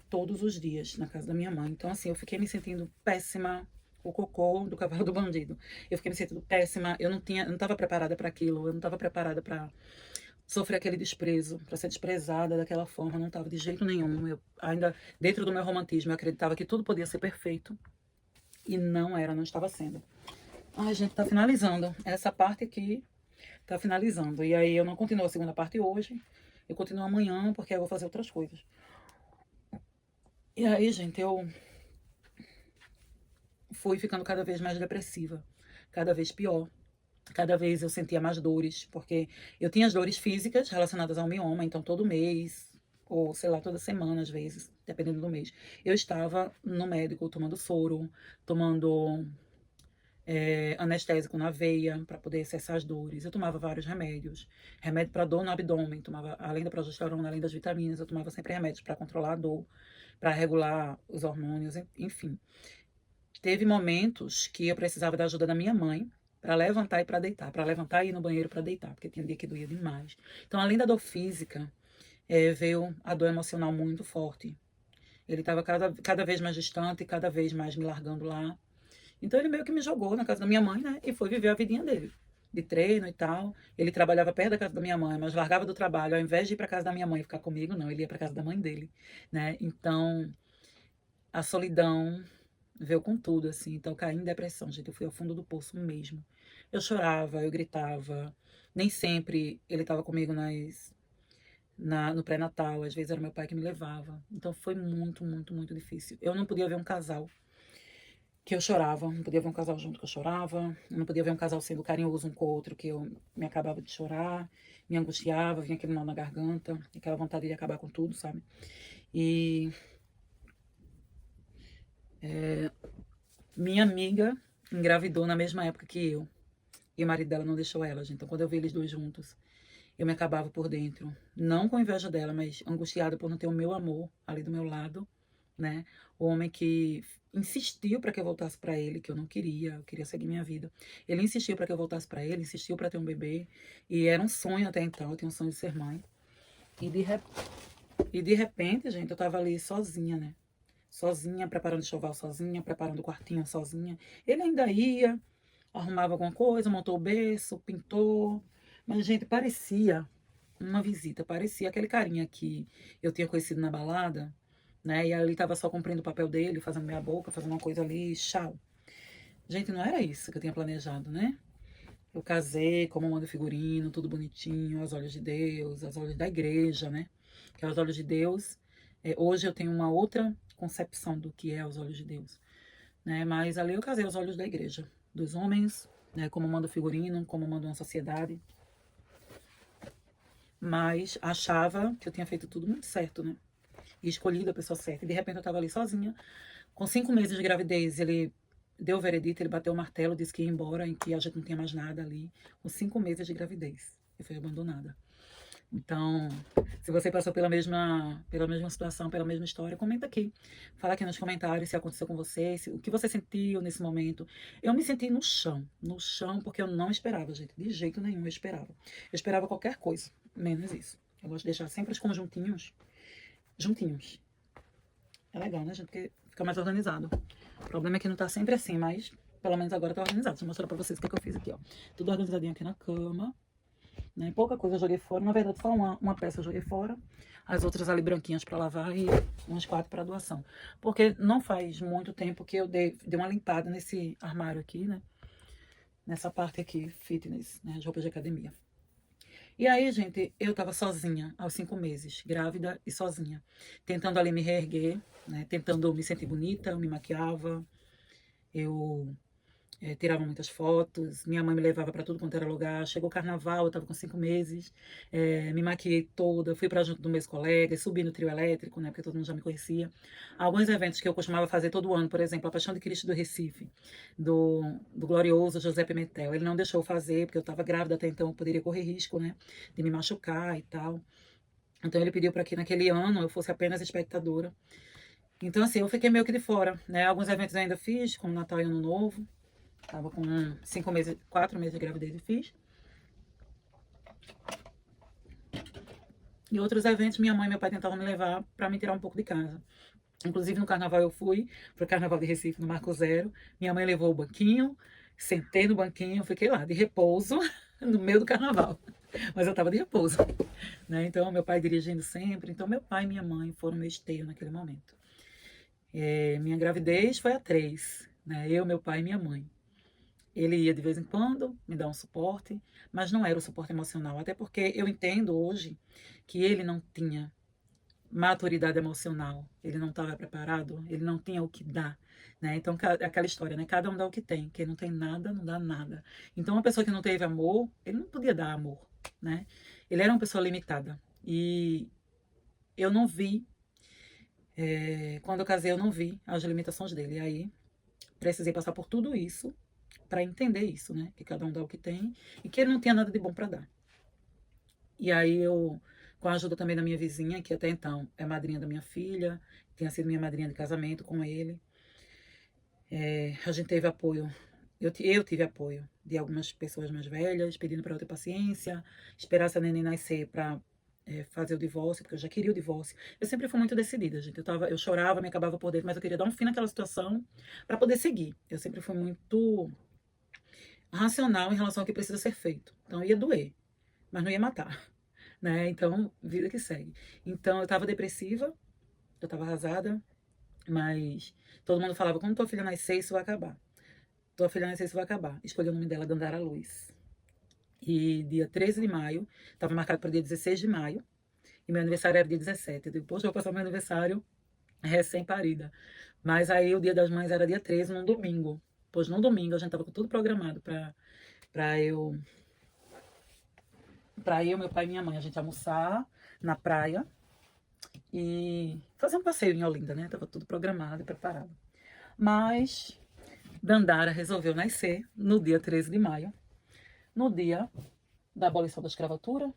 Todos os dias na casa da minha mãe. Então, assim, eu fiquei me sentindo péssima. O cocô do cavalo do bandido. Eu fiquei me sentindo péssima. Eu não tava preparada para aquilo. Eu não tava preparada para sofrer aquele desprezo, para ser desprezada daquela forma, não estava de jeito nenhum. Eu ainda, dentro do meu romantismo, eu acreditava que tudo podia ser perfeito e não era, não estava sendo. Ai, gente, tá finalizando. Essa parte aqui tá finalizando. E aí eu não continuo a segunda parte hoje. Eu continuo amanhã, porque eu vou fazer outras coisas. E aí, gente, eu fui ficando cada vez mais depressiva, cada vez pior. Cada vez eu sentia mais dores, porque eu tinha as dores físicas relacionadas ao mioma, então todo mês, ou sei lá, toda semana às vezes, dependendo do mês, eu estava no médico tomando soro, tomando anestésico na veia para poder cessar as dores. Eu tomava vários remédios, remédio para dor no abdômen, tomava além da progesterona, além das vitaminas, eu tomava sempre remédios para controlar a dor, para regular os hormônios, enfim. Teve momentos que eu precisava da ajuda da minha mãe para levantar e para deitar, para levantar e ir no banheiro para deitar, porque tinha dia que doía demais. Então, além da dor física, veio a dor emocional muito forte. Ele estava cada vez mais distante, cada vez mais me largando lá. Então, ele meio que me jogou na casa da minha mãe, né? E foi viver a vidinha dele, de treino e tal. Ele trabalhava perto da casa da minha mãe, mas largava do trabalho. Ao invés de ir para casa da minha mãe e ficar comigo, não, ele ia para casa da mãe dele, né? Então, a solidão veio com tudo, assim. Então eu caí em depressão, gente. Eu fui ao fundo do poço mesmo. Eu chorava, eu gritava. Nem sempre ele estava comigo no pré-natal. Às vezes era meu pai que me levava. Então foi muito, muito, muito difícil. Eu não podia ver um casal que eu chorava. Não podia ver um casal junto que eu chorava. Eu não podia ver um casal sendo carinhoso um com o outro que eu me acabava de chorar. Me angustiava, vinha aquele nó na garganta. Aquela vontade de acabar com tudo, sabe? E Minha amiga engravidou na mesma época que eu. E o marido dela não deixou ela, gente. Então, quando eu vi eles dois juntos, eu me acabava por dentro. Não com inveja dela, mas angustiada por não ter o meu amor ali do meu lado, né? O homem que insistiu para que eu voltasse para ele, que eu não queria, eu queria seguir minha vida. Ele insistiu para que eu voltasse para ele, insistiu para ter um bebê. E era um sonho até então, eu tinha um sonho de ser mãe. E de repente, gente, eu tava ali sozinha, né? Sozinha, preparando enxoval sozinha, preparando o quartinho sozinha. Ele ainda ia, arrumava alguma coisa, montou o berço, pintou. Mas, gente, parecia uma visita, parecia aquele carinha que eu tinha conhecido na balada, né? E ali tava só cumprindo o papel dele, fazendo minha boca, fazendo uma coisa ali, tchau. Gente, não era isso que eu tinha planejado, né? Eu casei como manda figurino, tudo bonitinho, aos olhos de Deus, aos olhos da igreja, né? Que aos olhos de Deus, hoje eu tenho uma outra concepção do que é aos olhos de Deus, né? Mas ali eu casei aos olhos da igreja, dos homens, né? Como manda o figurino, como manda uma sociedade. Mas achava que eu tinha feito tudo muito certo, né? E escolhido a pessoa certa. E de repente eu tava ali sozinha, com 5 meses de gravidez, ele deu o veredito, ele bateu o martelo, disse que ia embora, em que a gente não tinha mais nada ali, com 5 meses de gravidez. Eu fui abandonada. Então, se você passou pela mesma situação, pela mesma história, comenta aqui. Fala aqui nos comentários se aconteceu com você, o que você sentiu nesse momento. Eu me senti no chão, porque eu não esperava, gente, de jeito nenhum eu esperava. Eu esperava qualquer coisa, menos isso. Eu gosto de deixar sempre os conjuntinhos juntinhos. É legal, né, gente? Porque fica mais organizado. O problema é que não tá sempre assim, mas pelo menos agora tá organizado. Deixa eu mostrar pra vocês o que eu fiz aqui, ó. Tudo organizadinho aqui na cama, né? Pouca coisa eu joguei fora. Na verdade, só uma peça eu joguei fora. As outras ali branquinhas pra lavar e umas 4 pra doação. Porque não faz muito tempo que eu dei uma limpada nesse armário aqui, né? Nessa parte aqui, fitness, né? As roupas de academia. E aí, gente, eu tava sozinha aos 5 meses, grávida e sozinha, tentando ali me reerguer, né? Tentando me sentir bonita, eu me maquiava, eu tirava muitas fotos, minha mãe me levava para tudo quanto era lugar. Chegou o carnaval, eu tava com 5 meses, me maquiei toda, fui para junto dos meus colegas, subi no trio elétrico, né? Porque todo mundo já me conhecia. Alguns eventos que eu costumava fazer todo ano, por exemplo, a Paixão de Cristo do Recife, do glorioso José Pimentel. Ele não deixou eu fazer, porque eu estava grávida até então, eu poderia correr risco, né? De me machucar e tal. Então ele pediu para que naquele ano eu fosse apenas espectadora. Então, assim, eu fiquei meio que de fora, né? Alguns eventos eu ainda fiz, como Natal e Ano Novo. Tava com 5 meses, 4 meses de gravidez e fiz. E outros eventos, minha mãe e meu pai tentavam me levar para me tirar um pouco de casa. Inclusive no carnaval eu fui pro carnaval de Recife, no Marco Zero. Minha mãe levou o banquinho, sentei no banquinho, fiquei lá de repouso no meio do carnaval. Mas eu tava de repouso, né? Então meu pai dirigindo sempre. Então meu pai e minha mãe foram meu esteio naquele momento. Minha gravidez foi a 3, né? Eu, meu pai e minha mãe. Ele ia de vez em quando me dar um suporte, mas não era o suporte emocional, até porque eu entendo hoje que ele não tinha maturidade emocional, ele não estava preparado, ele não tinha o que dar, né? Então, aquela história, né? Cada um dá o que tem, quem não tem nada, não dá nada. Então, uma pessoa que não teve amor, ele não podia dar amor, né? Ele era uma pessoa limitada. E eu não vi, quando eu casei, eu não vi as limitações dele. E aí, precisei passar por tudo isso para entender isso, né? Que cada um dá o que tem e que ele não tinha nada de bom para dar. E aí eu, com a ajuda também da minha vizinha, que até então é madrinha da minha filha, tinha sido minha madrinha de casamento com ele, a gente teve apoio. Eu tive apoio de algumas pessoas mais velhas, pedindo para eu ter paciência, esperar essa neném nascer para fazer o divórcio, porque eu já queria o divórcio. Eu sempre fui muito decidida, gente. Eu chorava, me acabava por dentro, mas eu queria dar um fim naquela situação para poder seguir. Eu sempre fui muito racional em relação ao que precisa ser feito. Então ia doer, mas não ia matar, né? Então, vida que segue. Então eu tava depressiva, eu tava arrasada, mas todo mundo falava: quando tua filha nascer, isso vai acabar. Tua filha nascer, isso vai acabar. Escolhi o nome dela, Dandara Luz. E dia 13 de maio, estava marcado para dia 16 de maio, e meu aniversário era dia 17. Eu digo, poxa, eu vou passar meu aniversário recém-parida. Mas aí o dia das mães era dia 13, num domingo. Pois no domingo a gente tava com tudo programado para eu, meu pai e minha mãe, a gente almoçar na praia e fazer um passeio em Olinda, né? Tava tudo programado e preparado. Mas Dandara resolveu nascer no dia 13 de maio, no dia da abolição da escravatura,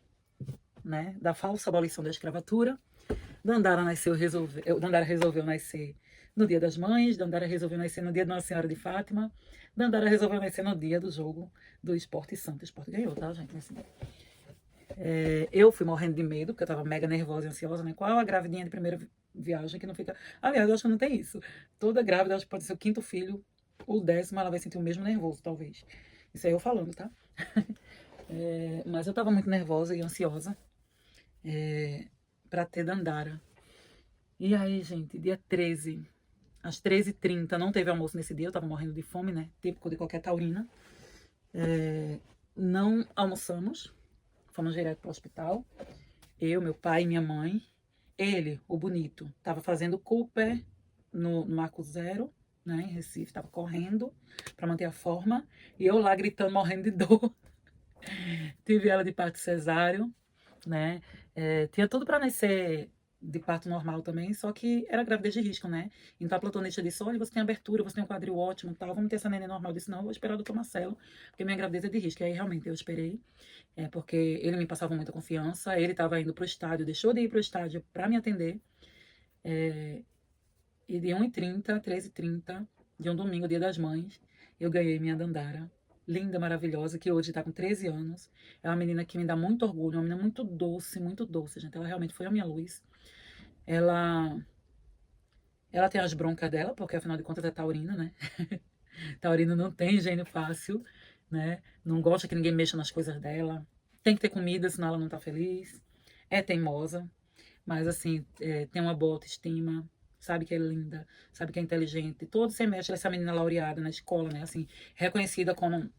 né? Da falsa abolição da escravatura. Dandara resolveu nascer no dia das mães, Dandara resolveu nascer no dia de Nossa Senhora de Fátima, Dandara resolveu nascer no dia do jogo do Sport Santo. O Sport ganhou, tá, gente? Assim, eu fui morrendo de medo, porque eu tava mega nervosa e ansiosa, né? Qual a gravidinha de primeira viagem que não fica... Aliás, eu acho que não tem isso. Toda grávida, acho que pode ser o 5º filho, ou 10º, ela vai sentir o mesmo nervoso, talvez. Isso aí eu falando, tá? Mas eu tava muito nervosa e ansiosa pra ter Dandara. E aí, gente, dia 13, às 13h30, não teve almoço nesse dia, eu tava morrendo de fome, né? Típico de qualquer taurina. Não almoçamos, fomos direto pro hospital. Eu, meu pai e minha mãe. Ele, o bonito, tava fazendo Cooper no Marco Zero, né, em Recife, tava correndo para manter a forma. E eu lá gritando, morrendo de dor. Tive ela de parto cesáreo, né? Tinha tudo para nascer de parto normal também, só que era gravidez de risco, né? Então a plantonista disse: olha, você tem abertura, você tem um quadril ótimo, tal, vamos ter essa neném normal. Eu disse: não, vou esperar o doutor Marcelo, porque minha gravidez é de risco. E aí realmente eu esperei, porque ele me passava muita confiança, ele estava indo pro estádio, deixou de ir pro estádio para me atender. E de 1h30, 13h30, de um domingo, dia das mães, eu ganhei minha Dandara, linda, maravilhosa, que hoje está com 13 anos. É uma menina que me dá muito orgulho, uma menina muito doce, gente. Ela realmente foi a minha luz. Ela tem as broncas dela, porque afinal de contas é taurina, né? Taurino não tem gênio fácil, né? Não gosta que ninguém mexa nas coisas dela. Tem que ter comida, senão ela não tá feliz. É teimosa, mas assim, tem uma boa autoestima. Sabe que é linda, sabe que é inteligente. Todo semestre essa menina laureada na escola, né? Assim, reconhecida como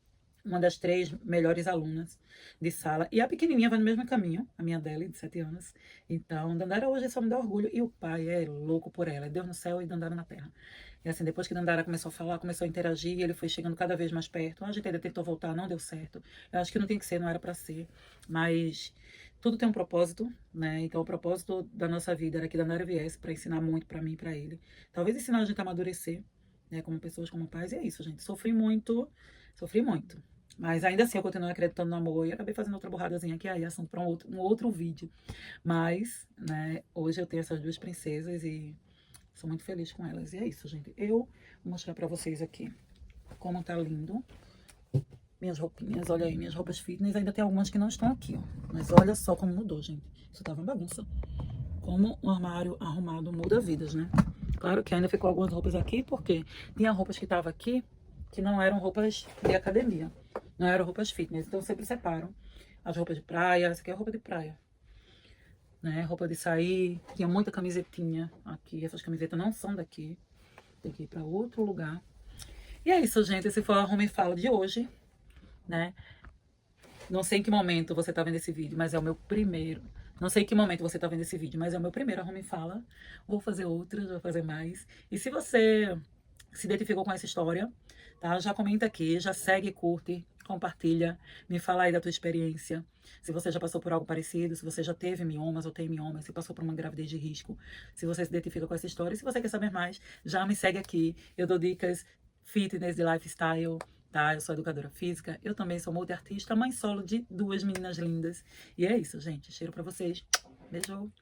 uma das 3 melhores alunas de sala. E a pequenininha vai no mesmo caminho, a minha dela, de 7 anos. Então, Dandara hoje só me dá orgulho. E o pai é louco por ela. É Deus no céu e Dandara na terra. E assim, depois que Dandara começou a falar, começou a interagir, ele foi chegando cada vez mais perto. A gente ainda tentou voltar, não deu certo. Eu acho que não tem que ser, não era para ser. Mas tudo tem um propósito, né? Então, o propósito da nossa vida era que Dandara viesse para ensinar muito para mim e para ele. Talvez ensinar a gente a amadurecer, né? Como pessoas, como pais. E é isso, gente. Sofri muito. Mas ainda assim eu continuo acreditando no amor e acabei fazendo outra borradazinha aqui, aí assunto para um outro vídeo. Mas, né, hoje eu tenho essas 2 princesas e sou muito feliz com elas. E é isso, gente. Eu vou mostrar para vocês aqui como tá lindo. Minhas roupinhas, olha aí, minhas roupas fitness. Ainda tem algumas que não estão aqui, ó. Mas olha só como mudou, gente. Isso tava uma bagunça. Como um armário arrumado muda vidas, né? Claro que ainda ficou algumas roupas aqui, porque tinha roupas que estavam aqui que não eram roupas de academia. Não eram roupas fitness. Então eu sempre separo as roupas de praia. Essa aqui é roupa de praia, né? Roupa de sair. Tinha muita camisetinha aqui. Essas camisetas não são daqui. Tem que ir para outro lugar. E é isso, gente. Esse foi o Arruma e Fala de hoje, né? Não sei em que momento você tá vendo esse vídeo, mas é o meu primeiro. Não sei em que momento você tá vendo esse vídeo, mas é o meu primeiro Arruma e Fala. Vou fazer outros, vou fazer mais. E se você se identificou com essa história, tá? Já comenta aqui, já segue, curte, compartilha, me fala aí da tua experiência. Se você já passou por algo parecido, se você já teve miomas ou tem miomas, se passou por uma gravidez de risco, se você se identifica com essa história, se você quer saber mais, já me segue aqui. Eu dou dicas fitness e lifestyle, tá? Eu sou educadora física, eu também sou multiartista, mãe solo de 2 meninas lindas. E é isso, gente. Cheiro pra vocês. Beijo.